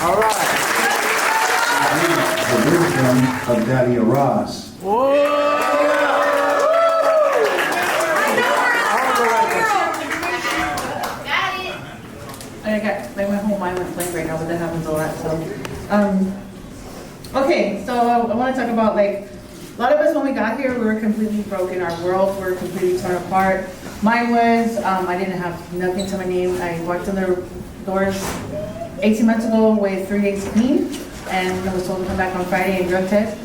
All right. The wisdom of Dalia Ross. Like my whole mind went blank right now, but that happens a lot. So, okay, so I want to talk about like a lot of us when we got here, we were completely broken. Our worlds were completely torn apart. Mine was I didn't have nothing to my name. I walked in the doors 18 months ago with 3 days clean, and I was told to come back on Friday and drug test.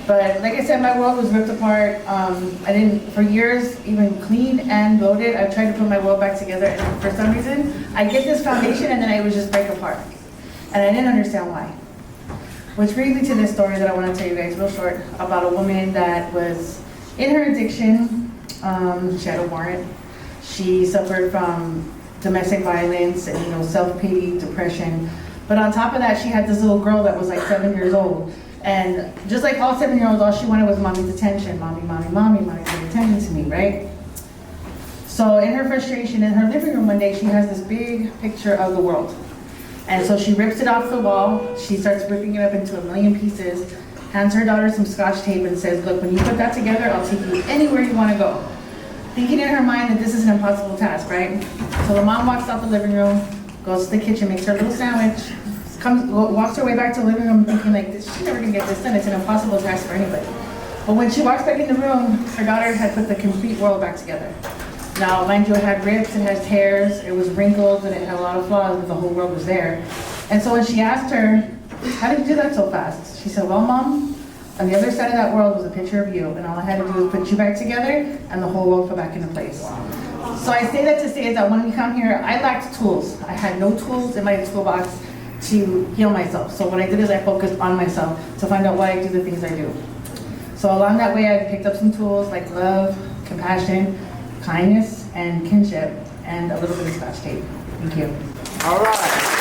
But like I said, my world was ripped apart. I didn't, for years, even clean and loaded. I tried to put my world back together, and for some reason, I get this foundation, and then I would just break apart. And I didn't understand why. Which brings me to this story that I want to tell you guys real short about a woman that was in her addiction. She had a warrant. She suffered from domestic violence and self-pity, depression. But on top of that, she had this little girl that was like 7 years old. And just like all 7-year-olds, all she wanted was mommy's attention. Mommy, mommy, mommy, mommy, pay attention to me, right? So in her frustration, in her living room one day, she has this big picture of the world. And so she rips it off the wall. She starts ripping it up into a million pieces, hands her daughter some scotch tape and says, look, when you put that together, I'll take you anywhere you want to go. Thinking in her mind that this is an impossible task, right? So the mom walks out the living room, goes to the kitchen, makes her little sandwich, walks her way back to the living room thinking like, she's never gonna get this done. It's an impossible task for anybody. But when she walks back in the room, her daughter had put the complete world back together. Now, mind you, it had rips, it had tears, it was wrinkled, and it had a lot of flaws, but the whole world was there. And so when she asked her, how did you do that so fast? She said, well, Mom, on the other side of that world was a picture of you, and all I had to do was put you back together, and the whole world fell back into place. So I say that to say is that when we come here, I lacked tools. I had no tools in my toolbox to heal myself. So what I did is I focused on myself to find out why I do the things I do. So along that way, I picked up some tools like love, compassion, kindness, and kinship, and a little bit of scotch tape. Thank you. All right.